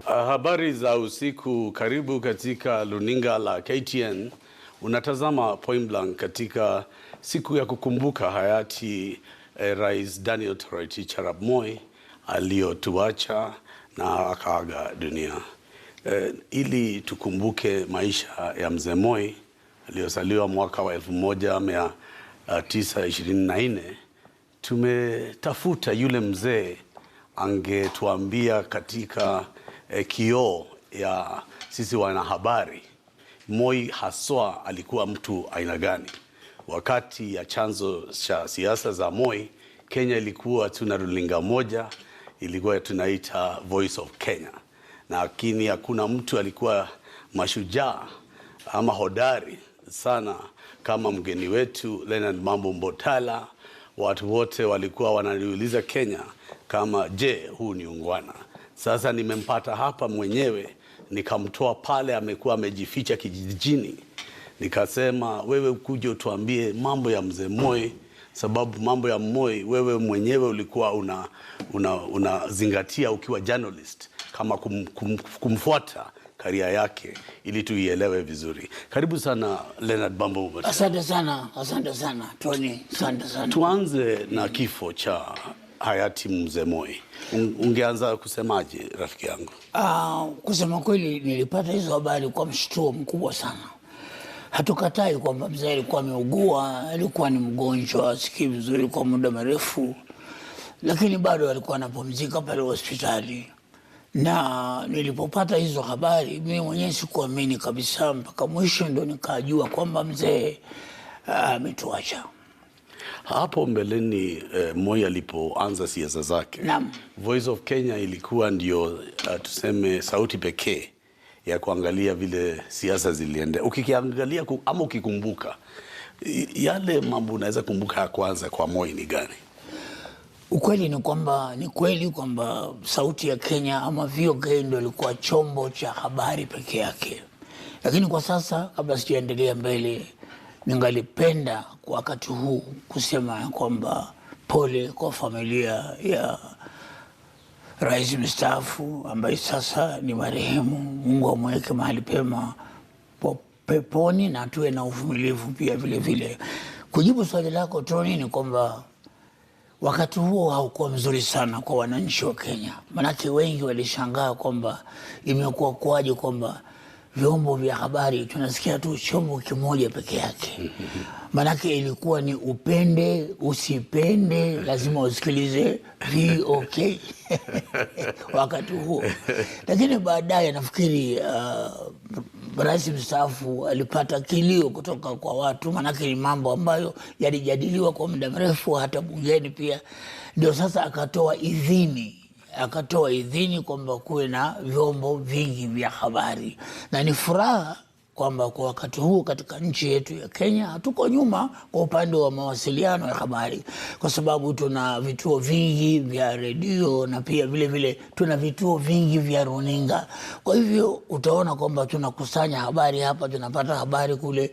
Habari za usiku, karibu katika luninga la KTN. Unatazama Point Blank katika siku ya kukumbuka hayati Rais Daniel Toroitich arap Moi aliyotuacha na akaaga dunia. Ili tukumbuke maisha ya mzee Moi aliyozaliwa mwaka wa 1924, tumetafuta yule mzee angetuambia katika kioo ya sisi wanahabari, Moi haswa alikuwa mtu aina gani. Wakati ya chanzo cha siasa za Moi, Kenya ilikuwa tuna runinga moja, ilikuwa tunaita Voice of Kenya. Lakini hakuna mtu alikuwa mashujaa ama hodari sana kama mgeni wetu Leonard Mambo Mbotela. Watu wote walikuwa wananiuliza Kenya kama je, huu ni ungwana. Sasa nimempata hapa mwenyewe, nikamtoa pale amekuwa amejificha kijijini. Nikasema wewe ukuje utuambie mambo ya mzee Moi, sababu mambo ya Moi wewe mwenyewe ulikuwa unazingatia ukiwa journalist, kama kumfuata karia yake ili tuielewe vizuri. Karibu sana Leonard Mambo Mbotela. Asante sana Tony, asante sana. Tuanze na kifo cha hayati mzee Moi. Ungeanza kusemaje rafiki yangu? Kusema kweli nilipata hizo habari kwa mshtuo mkubwa sana. Hatukatai kwamba mzee alikuwa ameugua, alikuwa ni mgonjwa, asikii vizuri kwa muda mrefu, lakini bado alikuwa anapumzika pale hospitali. Na nilipopata hizo habari mimi mwenyewe sikuamini kabisa, mpaka mwisho ndo nikajua kwamba mzee ametuacha. Hapo mbeleni Moi alipoanza siasa zake, Voice of Kenya ilikuwa ndio tuseme sauti pekee ya kuangalia vile siasa zilienda. Ukikiangalia ama ukikumbuka yale mambo unaweza kumbuka ya kwanza kwa Moi ni gani? Ukweli ni kweli kwamba sauti ya Kenya ama VOA ndio ilikuwa chombo cha habari peke yake. Lakini kwa sasa, kabla sijaendelea mbele, ningalipenda kwa wakati huu kusema kwamba pole kwa familia ya rais mstaafu ambaye sasa ni marehemu. Mungu amweke mahali pema peponi na tuwe na uvumilivu pia vile vile. Kujibu swali lako Tony, ni kwamba wakati huo haukuwa mzuri sana kwa wananchi wa Kenya. Manake wengi walishangaa kwamba imekuwa kwaje kwamba vyombo vya habari tunasikia tu chombo kimoja peke yake. Manake ilikuwa ni upende usipende lazima usikilize VOA wakati huo. Lakini baadaye nafikiri rais mstaafu alipata kilio kutoka kwa watu, manake ni mambo ambayo yalijadiliwa kwa muda mrefu hata bungeni pia. Ndio sasa akatoa idhini kwamba kuwe na vyombo vingi vya habari. Na ni furaha kwamba kwa wakati huu katika nchi yetu ya Kenya hatuko nyuma kwa upande wa mawasiliano ya habari, kwa sababu tuna vituo vingi vya redio na pia vile vile tuna vituo vingi vya runinga. Kwa hivyo utaona kwamba tunakusanya habari hapa, tunapata habari kule,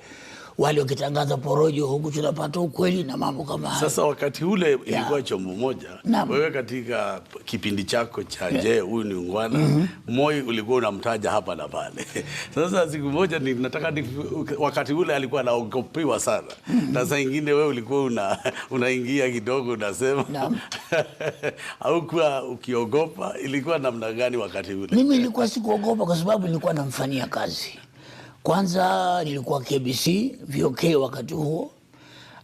wale wakitangaza porojo huku tunapata ukweli na mambo kama haya. Sasa wakati ule ilikuwa chombo moja. Wewe katika kipindi chako cha je, huyu ni ungwana, Moi ulikuwa unamtaja hapa na pale. Sasa siku moja wakati ule alikuwa anaogopiwa sana. Na saa nyingine wewe ulikuwa unaingia kidogo unasema au kwa ukiogopa, ilikuwa namna gani wakati ule? Mimi nilikuwa sikuogopa kwa sababu nilikuwa namfanyia kazi. Kwanza nilikuwa KBC, VOA wakati huo.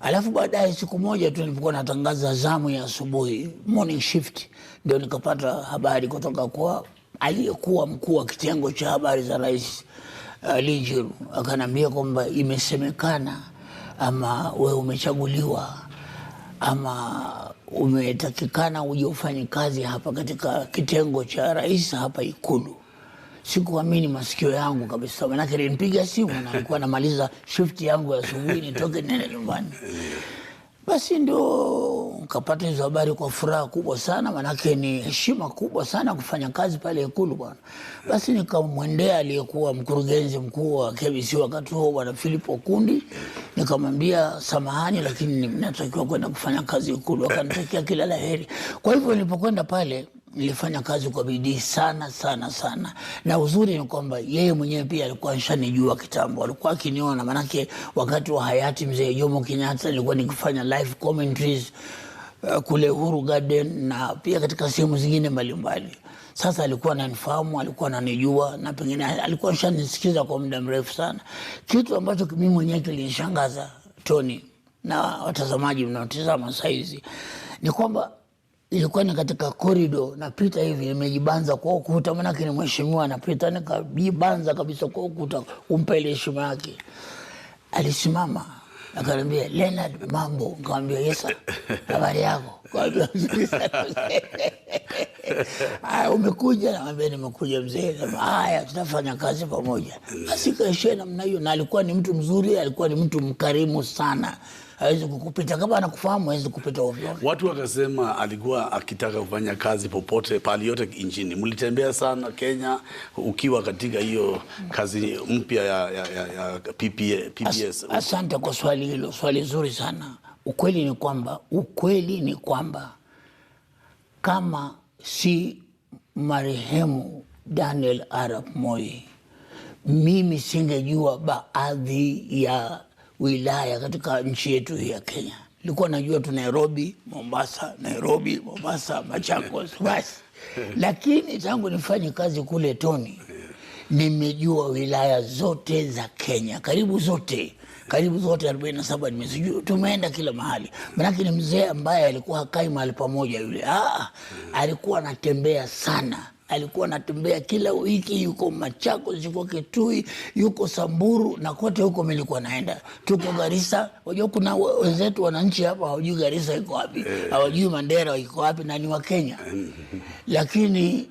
Alafu baadaye siku moja tu nilipokuwa natangaza zamu ya asubuhi, morning shift, ndio nikapata habari kutoka kwa aliyekuwa mkuu wa kitengo cha habari za rais Lijiru. Akanambia kwamba imesemekana ama wewe umechaguliwa ama umetakikana uje ufanye kazi hapa katika kitengo cha rais hapa Ikulu. Sikuamini masikio yangu kabisa, manake nilipiga simu na nilikuwa namaliza shift yangu ya asubuhi nitoke nene nyumbani. Basi ndio nikapata hizo habari kwa furaha kubwa sana, manake ni heshima kubwa sana kufanya kazi pale Ikulu bwana. Basi nikamwendea aliyekuwa mkurugenzi mkuu wa KBC wakati huo bwana Philip Okundi, nikamwambia samahani, lakini ninatakiwa kwenda kufanya kazi Ikulu. Akanitakia kila laheri. Kwa hivyo nilipokwenda pale nilifanya kazi kwa bidii sana sana sana, na uzuri ni kwamba yeye mwenyewe pia alikuwa ashanijua kitambo, alikuwa akiniona, manake wakati wa hayati mzee Jomo Kenyatta nilikuwa nikifanya live commentaries kule Uhuru Garden na pia katika sehemu zingine mbalimbali. Sasa alikuwa ananifahamu, alikuwa ananijua, na pengine alikuwa ashanisikiza kwa muda mrefu sana. Kitu ambacho mimi mwenyewe kilinishangaza, Tony na watazamaji mnaotazama saizi, ni kwamba ilikuwa ni katika korido, napita hivi nimejibanza kwa ukuta, manake ni mheshimiwa, napita nikajibanza kabisa kwa ukuta kumpa ile heshima yake. Alisimama akaniambia, Leonard Mambo. Nikamwambia, yes sir. Habari yako? Umekuja? Namwambia, nimekuja mzee. Haya, tutafanya kazi pamoja. Basi kaishia namna hiyo, na alikuwa ni mtu mzuri, alikuwa ni mtu mkarimu sana. Hawezi kukupita, kama anakufahamu hawezi kupita ovyo. Watu wakasema alikuwa akitaka kufanya kazi popote pale yote nchini. Mlitembea sana Kenya ukiwa katika hiyo kazi mpya ya PPS. Asante kwa swali hilo, swali zuri sana. Ukweli ni kwamba kama si marehemu Daniel Arap Moi, mimi singejua baadhi ya wilaya katika nchi yetu hii ya Kenya. Nilikuwa najua tu Nairobi, Mombasa, Machakos, basi. Lakini tangu nifanye kazi kule Tony, nimejua wilaya zote za Kenya, karibu zote 47 nimesijua. Tumeenda kila mahali. Manake ni mzee ambaye alikuwa hakai mahali pamoja yule. Alikuwa anatembea sana. Alikuwa anatembea kila wiki, yuko Machakos, yuko Kitui, yuko Samburu, na kote huko mimi nilikuwa naenda. Tuko Garissa, unajua kuna wenzetu wananchi hapa hawajui Garissa iko wapi, hawajui Mandera iko wapi, na ni wa Kenya. Lakini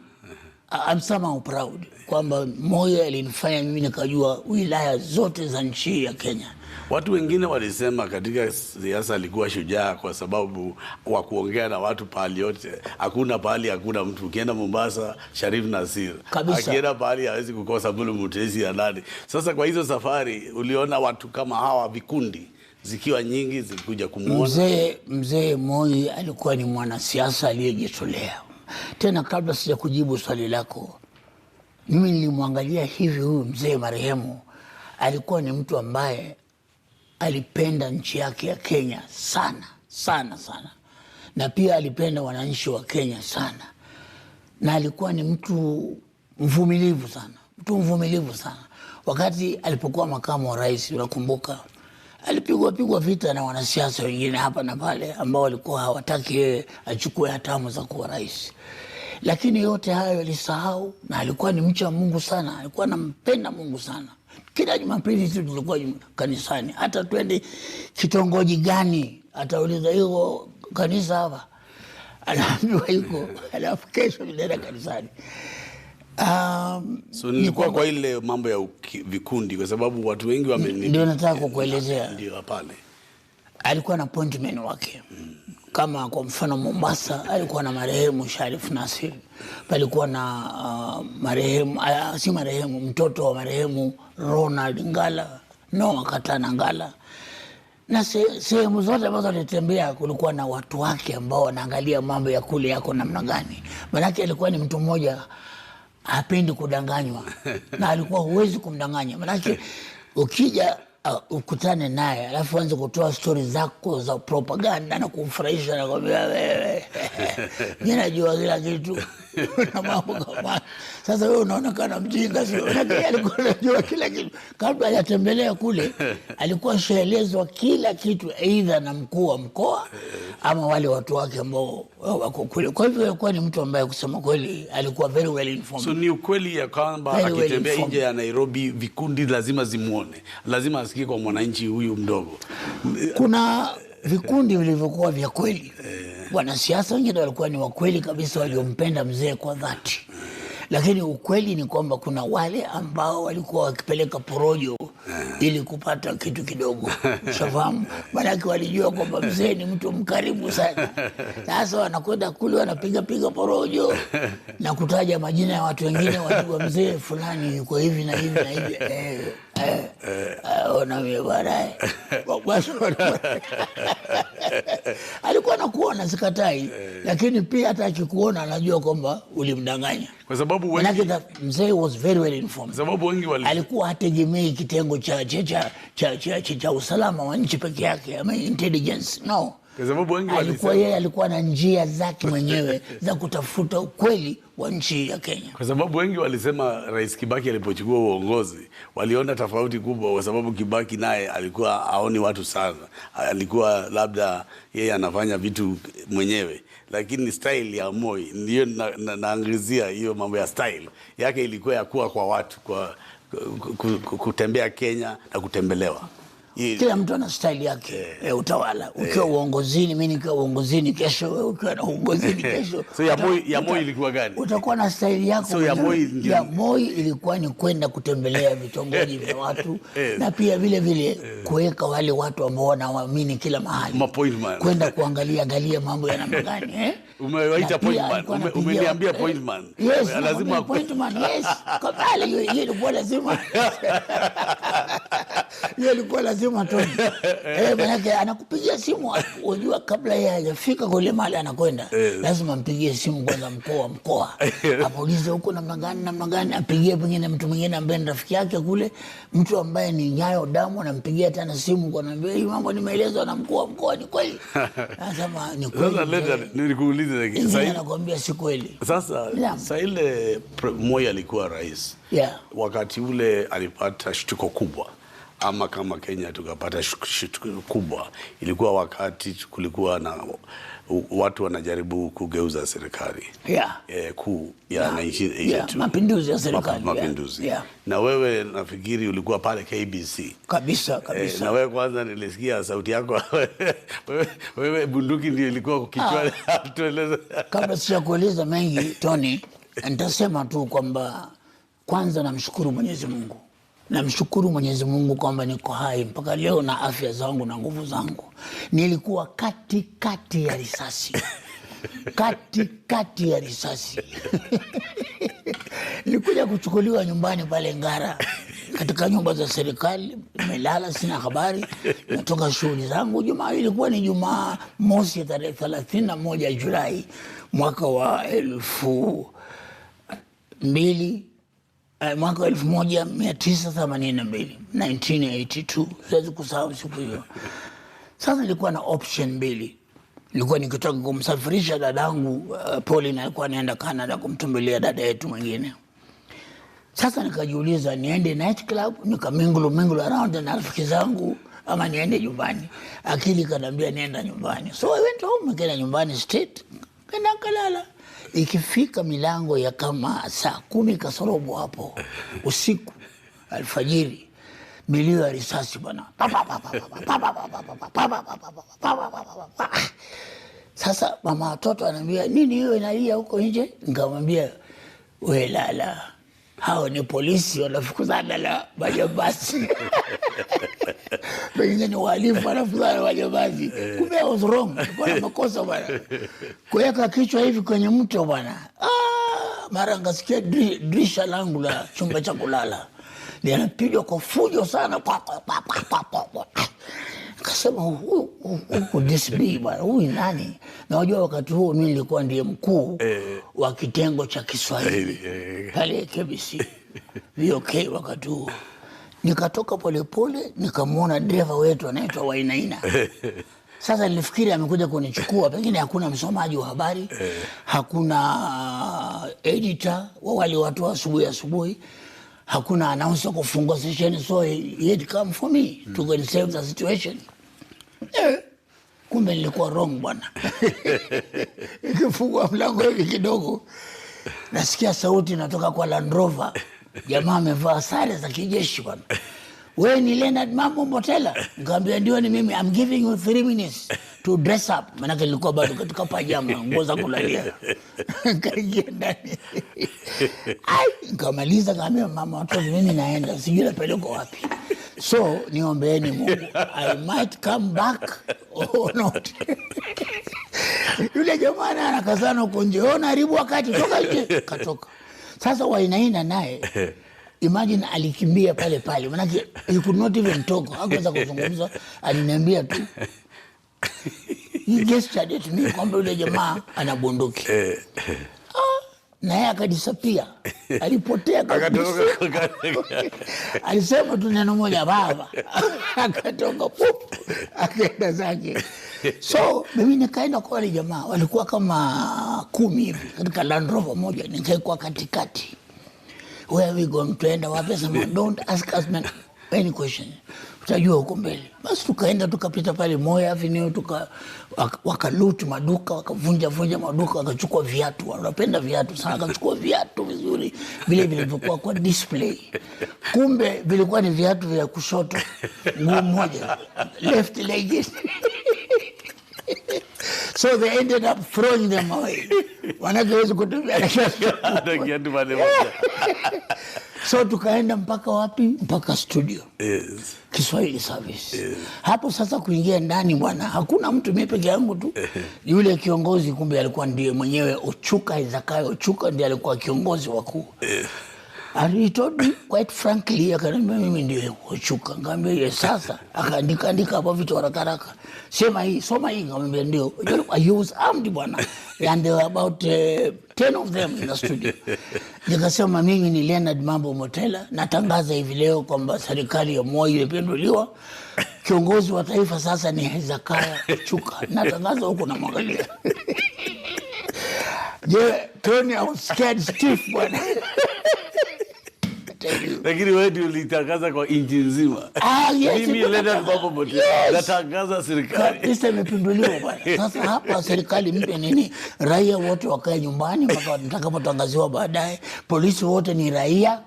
I'm somehow proud kwamba Moi alinifanya mimi nikajua wilaya zote za nchi ya Kenya. Watu wengine walisema katika siasa alikuwa shujaa kwa sababu wa kuongea na watu pahali yote. Hakuna pahali hakuna mtu. Ukienda Mombasa, Sharif Nasir. Akienda pahali hawezi kukosa Bulu Mutesi ya nani. Sasa kwa hizo safari uliona watu kama hawa, vikundi zikiwa nyingi zilikuja kumuona. Mzee Moi alikuwa ni mwanasiasa aliyejitolea. Tena kabla sija kujibu swali lako, mimi nilimwangalia hivi, huyu mzee marehemu alikuwa ni mtu ambaye alipenda nchi yake ya Kenya sana sana sana, na pia alipenda wananchi wa Kenya sana, na alikuwa ni mtu mvumilivu sana. Wakati alipokuwa makamu wa rais, unakumbuka, alipigwa vita na wanasiasa wengine hapa na pale ambao walikuwa hawataki yeye achukue hatamu za kuwa rais. Lakini yote hayo alisahau, na alikuwa ni mcha Mungu sana, alikuwa anampenda Mungu sana. Kila Jumapili tu tulikuwa kanisani, hata twende kitongoji gani atauliza, hiyo kanisa hapa, anaambiwa yuko, alafu kesho tunaenda kanisani. So nilikuwa kwa ile mambo ya vikundi, kwa sababu watu wengi ndio nataka kukuelezea. Ndio pale alikuwa na appointment wake. Kama kwa mfano Mombasa alikuwa na marehemu Sharif Nasir, palikuwa na mtoto wa marehemu Ronald Ngala, Katana Ngala, na sehemu zote ambazo alitembea kulikuwa na watu wake ambao wanaangalia mambo ya kule yako namna gani. Manake alikuwa ni mtu mmoja hapendi kudanganywa, na alikuwa huwezi kumdanganya. Manake ukija ukutane naye alafu anze kutoa stori zako za propaganda na kumfurahisha, na kwambia wewe mimi najua kila kitu na mambo kama. Sasa wewe unaonekana mjinga, sio? Lakini alikuwa anajua kila kitu. Kabla hajatembelea kule alikuwa shaelezwa kila kitu, aidha na mkuu wa mkoa ama wale watu wake ambao wako kule. Kwa hivyo alikuwa ni mtu ambaye kusema kweli alikuwa very well informed. So ni ukweli ya kwamba akitembea nje ya Nairobi vikundi lazima zimuone, lazima asikie kwa mwananchi huyu mdogo. Kuna vikundi vilivyokuwa vya kweli. Wanasiasa wengine walikuwa ni wakweli kabisa, waliompenda mzee kwa dhati. Lakini ukweli ni kwamba kuna wale ambao walikuwa wakipeleka porojo ili kupata kitu kidogo. Shafahamu? Maanake walijua kwamba mzee ni mtu mkarimu sana. Sasa wanakwenda kule wanapiga porojo na kutaja majina ya watu wengine, wajua mzee fulani yuko hivi na hivi na hivi. Ona mimi baadaye. Alikuwa anakuona sikatai, lakini pia hata akikuona anajua kwamba ulimdanganya. Kwa sababu wengi mzee was very well informed. Sababu wengi alikuwa hategemei kitengo cha usalama wa nchi peke yake, ama intelligence. No. Kwa sababu wengi alikuwa na njia zake mwenyewe za kutafuta ukweli wa nchi ya Kenya. Kwa sababu wengi walisema Rais Kibaki alipochukua uongozi waliona tofauti kubwa, kwa sababu Kibaki naye alikuwa aoni watu sana, alikuwa labda yeye anafanya vitu mwenyewe, lakini style ya Moi ndio naangazia hiyo mambo ya style yake, ilikuwa ya kuwa kwa watu, kwa kutembea Kenya na kutembelewa. Kila mtu ana style yake ya utawala. Ukiwa uongozini, mimi nikiwa uongozini kesho, wewe ukiwa na uongozini kesho. So ya Moi ilikuwa gani? Utakuwa na style yako. So ya Moi ilikuwa ni kwenda kutembelea vitongoji vya watu na pia vile kuweka wale watu ambao wanaamini kila mahali. Kwenda kuangalia mambo ya namna gani, Umewaita pointman. Umeniambia pointman. Yes, lazima pointman. Yes. Kabla hiyo ilikuwa lazima. Hiyo ilikuwa lazima Tony. Maana anakupigia simu, unajua kabla yeye hajafika kule mahali anakwenda, lazima mpigie simu kwanza mkoa. Apoulize huko namna gani, apigie pengine mtu mwingine ambaye ni rafiki yake kule, mtu ambaye ni nyayo damu, anampigia tena simu kwa anambia hii mambo nimeelezwa na mkuu wa mkoa, ni kweli? Anasema ni kweli. Sasa nilikuuliza sasa anakuambia si kweli. Sasa ile Moi alikuwa rais. Wakati ule alipata shtuko kubwa, ama kama Kenya tukapata shtuko kubwa, ilikuwa wakati kulikuwa na watu wanajaribu kugeuza serikali. Coup ya 1982. Mapinduzi ya serikali. Na wewe nafikiri ulikuwa pale KBC. Kabisa. Na wewe kwanza nilisikia sauti yako. Wewe bunduki ndio ilikuwa kichwani. Tueleze. Kabla sijakueleza mengi Tony, nitasema tu kwamba kwanza namshukuru Mwenyezi Mungu. Namshukuru Mwenyezi Mungu kwamba niko hai mpaka leo na afya zangu na nguvu zangu. Nilikuwa kati ya risasi. Kati ya risasi. Nilikuja kuchukuliwa nyumbani pale Ngara, katika nyumba za serikali, nimelala sina habari, natoka shughuli zangu. Ilikuwa ni Jumaa mosi tarehe 31 Julai mwaka wa 1982, 1982. Siwezi kusahau siku hiyo. Sasa nilikuwa na option mbili. Nilikuwa nikitoka kumsafirisha dadangu Pauline, alikuwa anaenda Canada kumtumbelia dada yetu mwingine. Sasa nikajiuliza niende night club mingle around na rafiki zangu, ama niende nyumbani. Akili kanambia nienda nyumbani. So I went home, nikaenda nyumbani straight, kenda kalala. Ikifika milango ya kama saa 10 kasorobo hapo usiku, alfajiri, milio ya risasi bwana. Sasa mama watoto ananiambia, nini hiyo inalia huko nje? Nikamwambia, we lala, hao ni polisi wanafukuzana na majambazi. Pengine ni wahalifu wanafukuzana na majambazi. Kumbe I was wrong. Kwa makosa bwana. Kuweka kichwa hivi kwenye mto bwana. Mara ngasikia dirisha langu la chumba cha kulala linapigwa kwa fujo sana. Kasema who could this be bwana? Huyu nani? Na unajua wakati huo mimi nilikuwa ndiye mkuu wa kitengo cha Kiswahili pale KBC. VOK wakati huo. Nikatoka polepole, nikamwona dereva wetu anaitwa Wainaina. Sasa nilifikiri amekuja kunichukua, pengine hakuna msomaji wa habari, hakuna editor wa wale watu asubuhi, hakuna announcer kufungua session, so he had come for me to go and save the situation. Kumbe nilikuwa wrong bwana. Ikifungua mlango hivi kidogo, nasikia sauti inatoka kwa Land Rover. Jamaa amevaa sare za kijeshi bwana. Wewe ni Leonard Mambo Mbotela? Nikamwambia ndio, ni mimi. I'm giving you 3 minutes to dress up. Maana nilikuwa bado katika pajama, nguo za kulalia. Kaingia ndani. Nikamaliza, nikamwambia mama watoto, mimi naenda, sijui napelekwa wapi. So niombeeni Mungu, I might come back or not. Yule jamaa anakazana huko nje, ona haribu wakati, toka nje. Katoka. Sasa Wainaina naye Imagine alikimbia pale pale. Manake he could not even talk. Hakuweza kuzungumza. Aliniambia tu. He gestured at me kwamba yule jamaa ana bunduki. Na yeye akadisappear. Alipotea kabisa. Alisema tu neno moja baba. Akatoka pup. Akaenda zake. So mimi nikaenda kwa wale jamaa. Walikuwa kama 10 hivi katika Land Rover moja. Nikaikuwa katikati. Where we going to end? Wapi? Sema don't ask us any question. Utajua huko mbele. Basi tukaenda tukapita pale Moya Avenue wakaloot maduka, wakavunja maduka, wakachukua viatu. Wanapenda viatu sana, wakachukua viatu vizuri vile vilivyokuwa kwa display. Kumbe vilikuwa ni viatu vya kushoto. Mguu mmoja. Left leg. So they ended up throwing them away. Wanageweza kutembea na kiatu moja. So tukaenda mpaka wapi? Mpaka studio. Yes. Kiswahili Service. Yes. Hapo sasa kuingia ndani bwana, hakuna mtu, mimi peke yangu tu. Yule kiongozi kumbe alikuwa ndiye mwenyewe Ochuka, Zakayo Ochuka ndiye alikuwa kiongozi wakuu. Yes. And he told me quite frankly, akaniambia mimi ndiye Ochuka. Ngambia yeye sasa, akaandika hapo vitu haraka. Sema hii, soma hii, ngambia ndio. I was armed bwana. And there were about 10 of them in the studio. Nikasema mimi ni Leonard Mambo Mbotela, natangaza hivi leo kwamba serikali ya Moi imepinduliwa. Kiongozi wa taifa sasa ni Zakayo Ochuka. Natangaza huko na mwangalia. Tony, I was scared stiff bwana. Lakini wewe ndio ulitangaza kwa nchi nzima. Yes, mimi Leonard Mambo Mbotela natangaza serikali. Sasa imepinduliwa bwana. Sasa hapa serikali mpya nini? Raia wote wakae nyumbani mpaka nitakapotangaziwa baadaye. Polisi wote ni raia.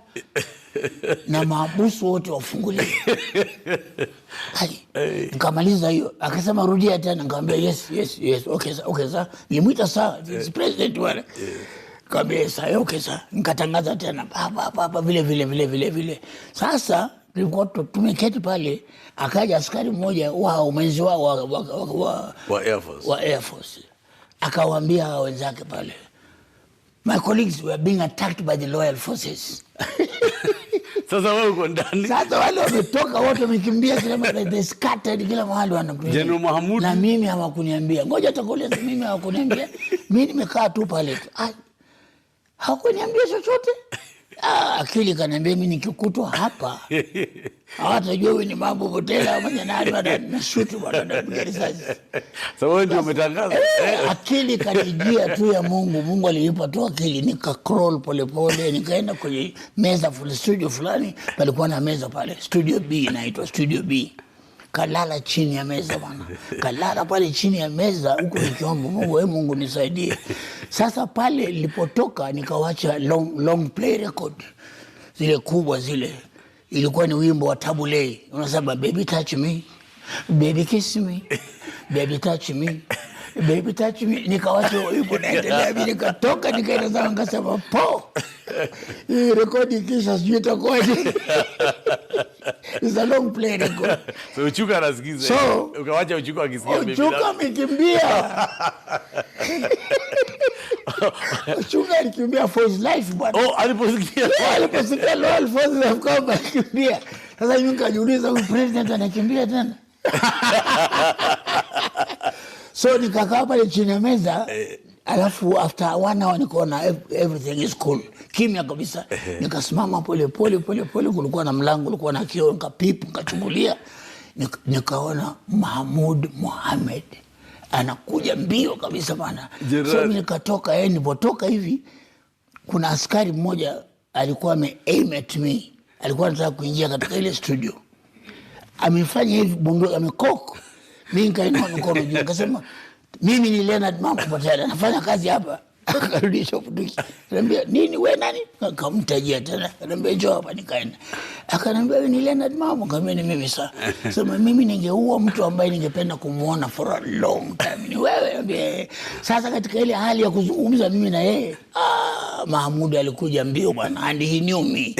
Na maabusu wote wafunguliwe. Nikamaliza hiyo. Akasema rudia tena, nikamwambia yes. Okay sir. Nimuita sir, it's president bwana. Kabisa, okay sir. Nikatangaza tena hapa vile. Sasa tulikuwa tumeketi pale, akaja askari mmoja wa mwenzi wao wa Air Force. Akawaambia wenzake pale, my colleagues were being attacked by the loyal forces. Sasa wewe uko ndani. Sasa wale wametoka wote wamekimbia kila mahali, they scattered kila mahali wanakuja. General Mahmud na mimi hawakuniambia. Ngoja takueleza, mimi hawakuniambia. Mimi nimekaa tu pale. Hawakuniambia chochote. Akili kaniambia mimi nikikutwa hapa hawatajua wewe ni Mambo Mbotela ama nani na shoot bwana na risasi. Sasa wewe ndio umetangaza. Akili kanijia tu ya Mungu. Mungu alinipa tu akili, nika crawl pole nikaenda kwenye meza full studio fulani, palikuwa na meza pale studio B, inaitwa studio B. Kalala chini ya meza bwana. Kalala pale chini ya meza huko nikiomba Mungu nisaidie. Sasa pale nilipotoka nikawacha long play record. Zile kubwa zile. Ilikuwa ni wimbo wa Tabu Ley. Unasema baby touch me, baby kiss me, baby touch me, baby touch me. Nikawacha wimbo naendelea, mimi nikatoka nikaenda zangu nikasema po. Hii rekodi kisha sijui itakuwaje. It's a long play record. So Ochuka anasikiza. So ukawacha Ochuka akisikia baby. Ochuka amekimbia. Ochuka alikimbia for his life bwana. Aliposikia loyal forces have come akimbia. Sasa mimi nikajiuliza huyu president anakimbia tena. So nikakaa pale chini ya meza. Alafu after 1 hour nikaona everything is cool. Kimya kabisa. Nikasimama pole, kulikuwa na mlango, kulikuwa na kioo, nikapipu, nikachungulia. Nikaona Mahmud Mohamed anakuja mbio kabisa bana. So nikatoka, nilipotoka hivi kuna askari mmoja alikuwa aim at me. Alikuwa anataka kuingia katika ile studio. Amefanya hivi bunduki, amekok. Mimi nikainua mkono juu nikasema mimi ni Leonard Mambo Mbotela, nafanya kazi hapa. Akarudisha bunduki. Akaniambia nini wewe nani? Akamtajia tena. Akaniambia njoo hapa, nikaenda. Akaniambia wewe ni Leonard Mambo, nikamwambia ni mimi sasa. Sema mimi ningeua mtu ambaye ningependa kumuona for a long time. Ni wewe. Sasa katika ile hali ya kuzungumza mimi na yeye, Mahmud alikuja mbio bwana, and he knew me.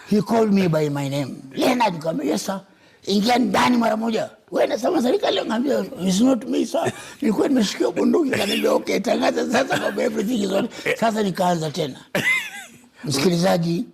He called me by my name. Leonard, nikamwambia yes sir. Ingia ndani mara moja. Wewe unasema serikali, ngambia it's not me sir. Nilikuwa nimeshikia bunduki, kanambia okay, tangaza sasa kwa everything is on. Sasa nikaanza tena. Msikilizaji,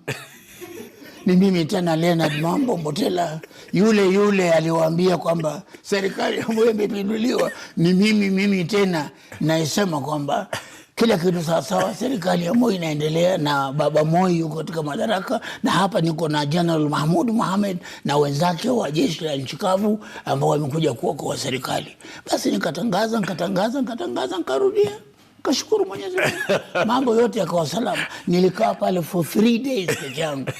Ni mimi tena Leonard Mambo Mbotela, yule aliwaambia kwamba serikali ya Moi imepinduliwa. Ni mimi tena naisema kwamba kila kitu sawasawa, serikali ya Moi inaendelea na baba Moi yuko katika madaraka, na hapa niko na General Mahmoud Mohamed na wenzake wa jeshi la nchi kavu ambao wamekuja kuokoa serikali. Basi nikatangaza, nikarudia. Kashukuru Mwenyezi Mungu. Mambo yote yakawa salama. Nilikaa pale for 3 days peke yangu.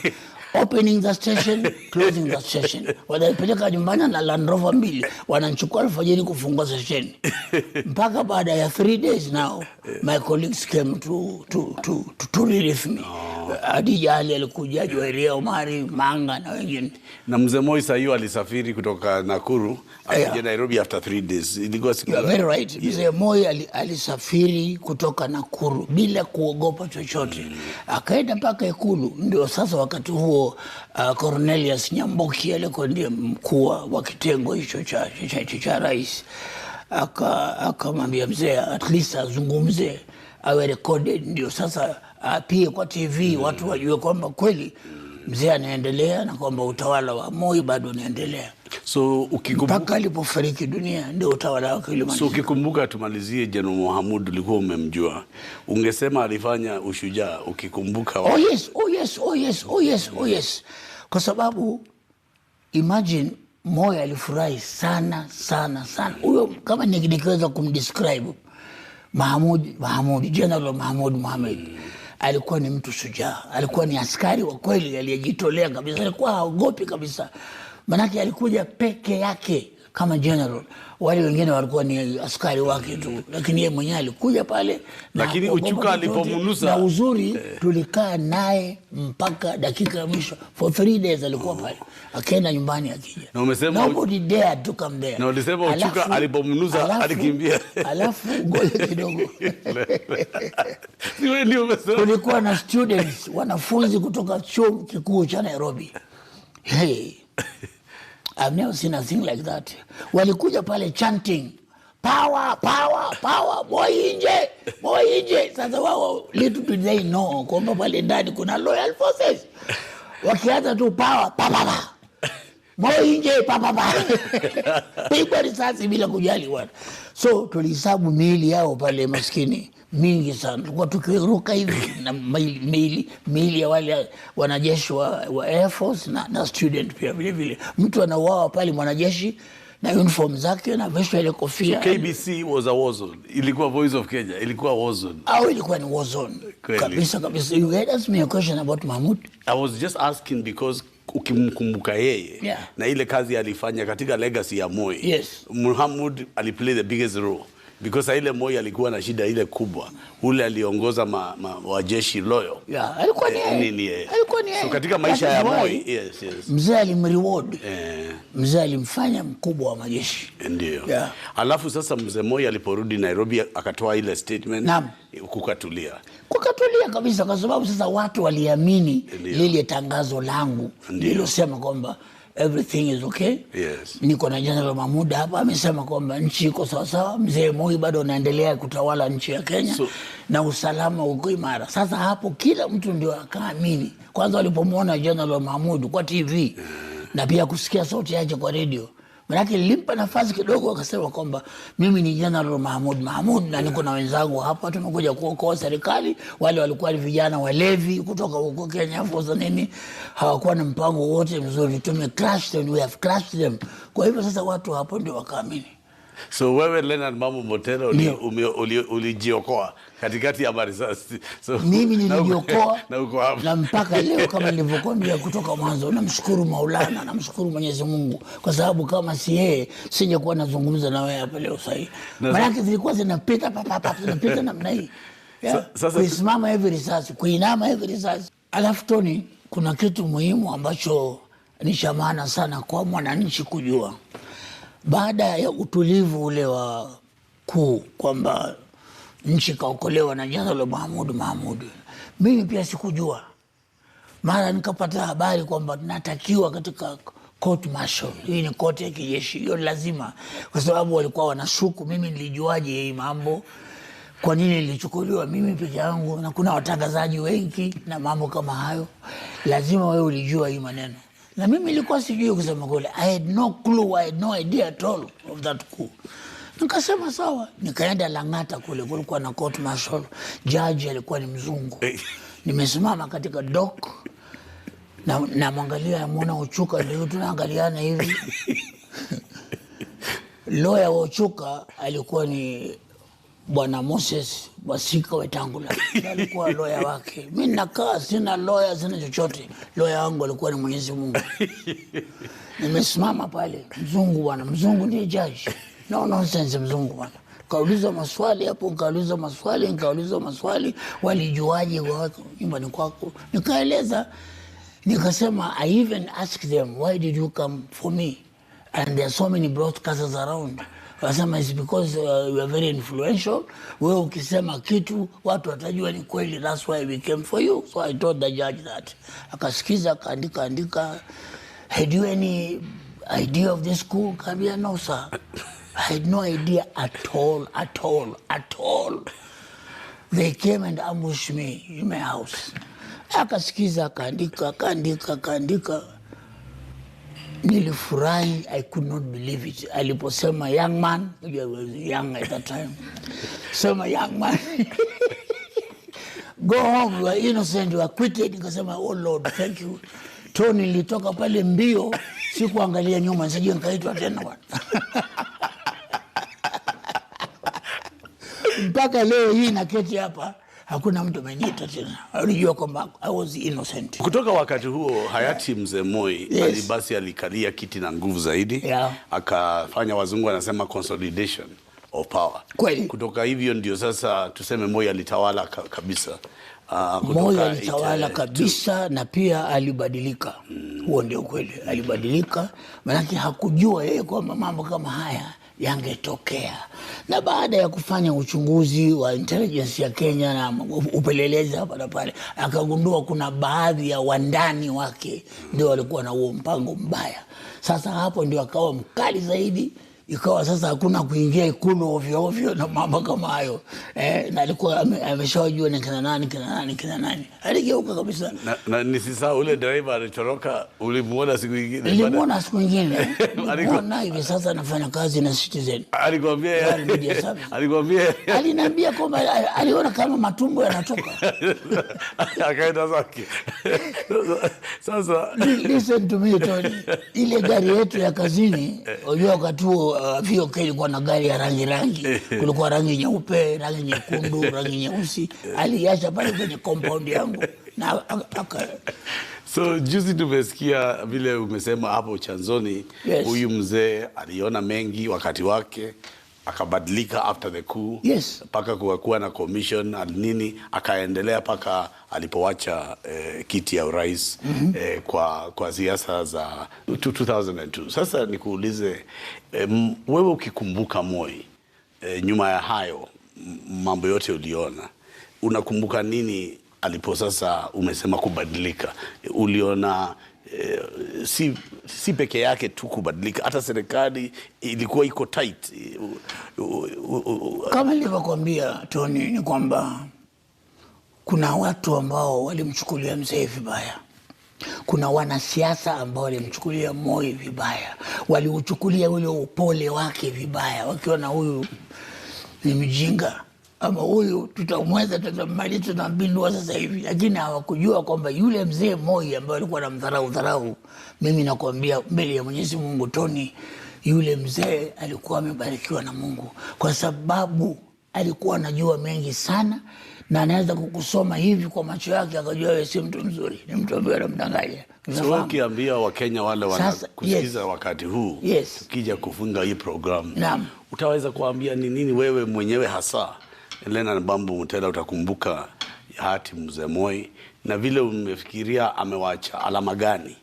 Opening the station, closing the station. Wanapeleka nyumbani na Land Rover 2. Wanachukua alfajiri kufungua station. Mpaka baada ya 3 days now, my colleagues came to relieve me. Adija Ali alikuja, Joeria Omari, Manga na wengine. Na mzee Moi Sayo alisafiri kutoka Nakuru akaja Nairobi after 3 days. Ilikuwa siku. You are very right. Mzee Moi alisafiri kutoka Nakuru bila kuogopa chochote. Akaenda mpaka Ikulu. Ndio sasa wakati huo Cornelius Nyamboki alikuwa ndiye mkuu wa kitengo hicho cha rais. Akamwambia mzee at least azungumze, awe recorded, ndio sasa pia kwa TV watu wajue kwamba kweli mzee anaendelea na kwamba utawala wa Moi bado unaendelea. So ukikumbuka mpaka alipofariki dunia ndio utawala wake ulimalizika. So ukikumbuka, tumalizie General Mohamed, ulikuwa umemjua, ungesema alifanya ushujaa ukikumbuka? Oh yes. Kwa sababu imagine Moi alifurahi sana. Huyo kama nikiweza kumdescribe General Mahmoud Mohamed alikuwa ni mtu shujaa, alikuwa ni askari wa kweli aliyejitolea kabisa, alikuwa haogopi kabisa. Manake alikuja peke yake kama general, wale wengine walikuwa ni askari wake tu, lakini yeye mwenyewe alikuja pale. Lakini uchuka alipomnusa, na uzuri tulikaa naye mpaka dakika ya mwisho for 3 days alikuwa pale, akaenda nyumbani akija. Na umesema nobody dared to come there. Na ulisema uchuka alipomnusa alikimbia. Alafu ngoja kidogo. Siwe ndio umesema. Kulikuwa na students, wanafunzi kutoka chuo kikuu cha Nairobi. Hey, I've never seen a thing like that. Walikuja pale chanting power, Moi nje. Sasa wao little did they know kwamba pale ndani kuna loyal forces. Wakianza tu power, Moi nje, pigwa risasi bila kujali watu. So tulihesabu miili yao pale maskini mingi sana. Tulikuwa tukiruka hivi na miili ya wale wanajeshi wa Air Force na student pia vile. Mtu anauawa pale, mwanajeshi na uniform zake na vesho ile kofia. So KBC was a war zone. Ilikuwa Voice of Kenya, ilikuwa war zone. Ilikuwa ni war zone. Kabisa. You had asked me a question about Mahmoud. I was just asking because ukimkumbuka yeye na ile kazi alifanya katika legacy ya Moi. Yes. Mohamed aliplay the biggest role because ile Moi alikuwa na shida ile kubwa. Ule aliongoza wajeshi loyal. Alikuwa ni yeye. So katika maisha ya Moi, yes. Mzee alimreward. Mzee alimfanya mkubwa wa majeshi. Ndio. Alafu sasa mzee Moi aliporudi Nairobi akatoa ile statement. Kukatulia kabisa, kwa sababu sasa watu waliamini lile tangazo langu lililosema kwamba everything is okay. Yes. Niko na General Mahmoud hapa amesema kwamba nchi iko sawa. Mzee Moi bado anaendelea kutawala nchi ya Kenya na usalama uko imara. Sasa hapo kila mtu ndio akaamini. Kwanza walipomwona General Mahmoud kwa TV na pia kusikia sauti yake kwa radio, manake limpa nafasi kidogo, akasema kwamba mimi ni General Mahmoud na niko na wenzangu hapa, tumekuja kuokoa serikali. Wale walikuwa ni vijana walevi kutoka huko Kenya for nini, hawakuwa na mpango wote mzuri, crash them, we have crashed them. Kwa hivyo sasa watu hapo ndio wakaamini. So wewe Leonard Mambo Mbotela ulijiokoa katikati ya marisasi. So mimi nilijiokoa na mpaka leo kama nilivyokuambia kutoka mwanzo, namshukuru Maulana, namshukuru Mwenyezi Mungu, kwa sababu kama si yeye singekuwa nazungumza na wewe hapa leo sahihi. Maana zilikuwa zinapita zinapita namna hii. Kuisimama hivi risasi, kuinama hivi risasi. Alafu Tony, kuna kitu muhimu ambacho ni cha maana sana kwa mwananchi kujua. Baada ya utulivu ule wa coup kwamba nchi kaokolewa na General Mahmoud, mimi pia sikujua. Mara nikapata habari kwamba natakiwa katika court martial. Hii ni court ya kijeshi, hiyo lazima, kwa sababu walikuwa wanashuku. Mimi nilijuaje hii mambo? Kwa nini nilichukuliwa mimi peke yangu na kuna watangazaji wengi na mambo kama hayo? Lazima wewe ulijua hii maneno. Na mimi nilikuwa sijui kusema kweli. I had no clue, I had no idea at all of that coup. Nikasema sawa, nikaenda Lang'ata kule, kulikuwa na court martial, judge alikuwa ni mzungu. Nimesimama katika dock na mwangalia muona Uchuka, ndio tunaangaliana hivi. Lawyer wa Uchuka alikuwa ni Bwana Moses Wasika Wetangula. Alikuwa lawyer wake. Mimi nakaa sina lawyer, sina chochote. Lawyer wangu alikuwa ni Mwenyezi Mungu. Nimesimama pale, mzungu bwana, mzungu ndiye judge. No nonsense mzungu bwana. Kauliza maswali hapo, kauliza maswali, walijuaje wako nyumbani kwako? Nikaeleza, nikasema I even asked them, why did you come for me? And there are so many broadcasters around. Wakasema it's because you are very influential. Wewe ukisema kitu watu watajua ni kweli, that's why we came for you. So I told the judge that. Akasikiza, akaandika, had you any idea of this coup? Kabia, no sir. I had no idea at all. They came and ambushed me in my house. Akasikiza, akaandika. Nilifurahi, I could not believe it. Aliposema young man, I was young at that time. Sema young man, go home, you are innocent, you are acquitted. Nikasema, oh Lord, thank you. Tony, nilitoka pale mbio, sikuangalia nyuma, sije nikaitwa tena bwana. Mpaka leo hii naketi hapa, hakuna mtu ameniita tena. Alijua kwamba I was innocent. Kutoka wakati huo hayati Mzee Moi, yes, basi alikalia kiti na nguvu zaidi, yeah, akafanya wazungu wanasema consolidation of power. Kweli. Kutoka hivyo ndio sasa tuseme Moi alitawala kabisa. Moi alitawala kabisa na pia alibadilika. Huo ndio kweli. Alibadilika, maana hakujua yeye kwamba mambo kama haya yangetokea. Na baada ya kufanya uchunguzi wa intelligence ya Kenya na upelelezi hapa na pale, akagundua kuna baadhi ya wandani wake ndio walikuwa na huo mpango mbaya. Sasa hapo ndio akawa mkali zaidi. Ikawa sasa hakuna kuingia Ikulu ovyo na mambo kama hayo. Na alikuwa ameshawajua ni kina nani. Aligeuka kabisa. Na nisisahau ule driver alitoroka, ulimuona siku nyingine? Nilimuona siku nyingine. Nilimuona hivi sasa anafanya kazi na Citizen. Alikwambia aliniambia kwamba aliona kama matumbo yanatoka. Akaenda zake. Sasa listen to me Tony. Ile gari yetu ya kazini, unajua wakati huo VOK ilikuwa na gari ya rangi. Kulikuwa rangi nyeupe, rangi nyekundu, rangi nyeusi. Aliacha pale kwenye compound yangu. Na so juzi tumesikia vile umesema hapo chanzoni, yes, huyu mzee aliona mengi wakati wake, akabadilika after the coup, yes, paka kuwa na commission nini, akaendelea paka alipowacha kiti ya urais, kwa siasa za 2002. Sasa nikuulize, wewe ukikumbuka Moi, nyuma ya hayo mambo yote uliona, unakumbuka nini alipo sasa umesema kubadilika? Uliona si peke yake tu kubadilika, hata serikali ilikuwa iko tight. Kama nilivyokuambia Tony, ni kwamba kuna watu ambao walimchukulia mzee vibaya. Kuna wanasiasa ambao walimchukulia Moi vibaya. Waliuchukulia ule upole wake vibaya, wakiona huyu ni mjinga, ama huyu tutamweza, tutamaliza, tunambindua sasa hivi. Lakini hawakujua kwamba yule mzee Moi ambaye alikuwa na mdharau, mimi nakwambia mbele ya Mwenyezi Mungu Tony, yule mzee alikuwa amebarikiwa na Mungu, kwa sababu alikuwa anajua mengi sana, na anaweza kukusoma hivi kwa macho yake akajua wewe si mtu mzuri, ni mtu ambaye anamdanganya. So ukiambia Wakenya wale wanakusikiza, yes, wakati huu, yes, tukija kufunga hii program, naam, utaweza kuambia ni nini wewe mwenyewe hasa Leonard Mambo Mbotela utakumbuka hayati Mzee Moi, na vile umefikiria amewacha alama gani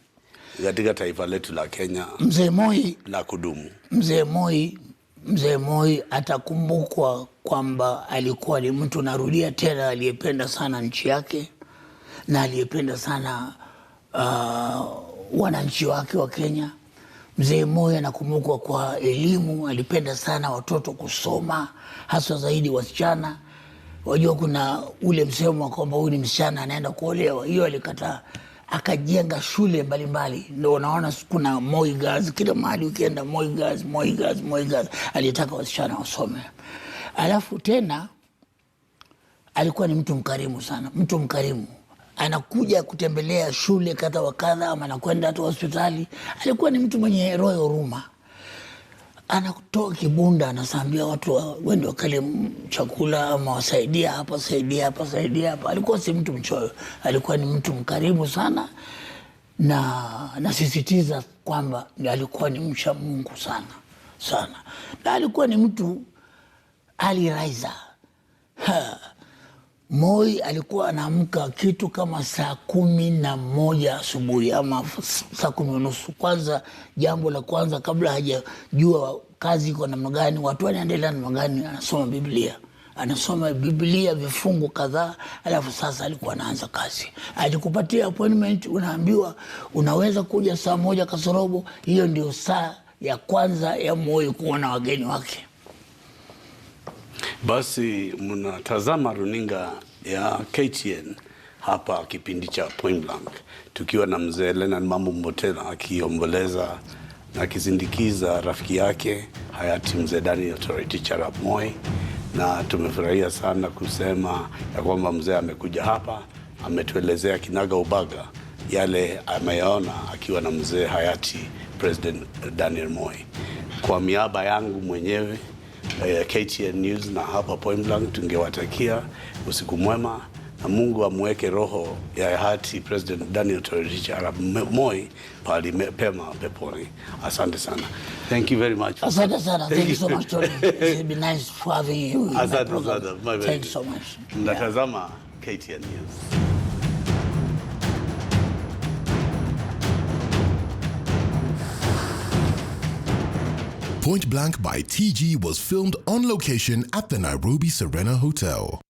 katika taifa letu la Kenya Mzee Moi la kudumu? Mzee Moi atakumbukwa kwamba alikuwa ni mtu, narudia tena, aliyependa sana nchi yake na aliyependa sana wananchi wake wa Kenya. Mzee Moi anakumbukwa kwa elimu, alipenda sana watoto kusoma, hasa zaidi wasichana, Wajua kuna ule msemo kwamba huyu ni msichana anaenda kuolewa, hiyo alikataa. Akajenga shule mbalimbali, ndio unaona kuna Moi Girls kila mahali ukienda, Moi Girls, Moi Girls, Moi Girls. Alitaka wasichana wasome. Alafu tena alikuwa ni mtu mkarimu sana, mtu mkarimu. Anakuja kutembelea shule kadha wa kadha, ama anakwenda hata hospitali. Alikuwa ni mtu mwenye roho ya huruma. Anatoa kibunda, anasambia watu wende wakale chakula, ama wasaidia hapa, saidia hapa, saidia hapa. Alikuwa si mtu mchoyo, alikuwa ni mtu mkarimu sana, na nasisitiza kwamba alikuwa ni mcha Mungu sana sana, na alikuwa ni mtu aliraiza. Moi alikuwa anaamka kitu kama saa 11 asubuhi ama saa 10:30. Kwanza, jambo la kwanza kabla hajajua kazi iko namna gani, watu wanaendelea namna gani, anasoma Biblia. Anasoma Biblia vifungu kadhaa, alafu sasa alikuwa anaanza kazi. Alikupatia appointment, unaambiwa unaweza kuja saa 1 kasorobo. Hiyo ndio saa ya kwanza ya Moi kuona wageni wake. Basi mnatazama runinga ya KTN hapa, kipindi cha Point Blank, tukiwa na mzee Leonard Mambo Mbotela akiomboleza na akisindikiza rafiki yake hayati mzee Daniel Toroitich arap Moi, na tumefurahia sana kusema ya kwamba mzee amekuja hapa, ametuelezea kinaga ubaga yale ameyaona akiwa na mzee hayati President Daniel Moi. Kwa miaba yangu mwenyewe, KTN News na hapa Point Blank, tungewatakia usiku mwema, na Mungu amweke roho ya hayati President Daniel Toroitich arap Moi pali pema peponi. Asante sana. Thank you very much. Asante sana. Thank you so much, Tony. It's been nice having you. Asante sana. Thank you so much. Mnatazama KTN News. Point Blank by TG was filmed on location at the Nairobi Serena Hotel.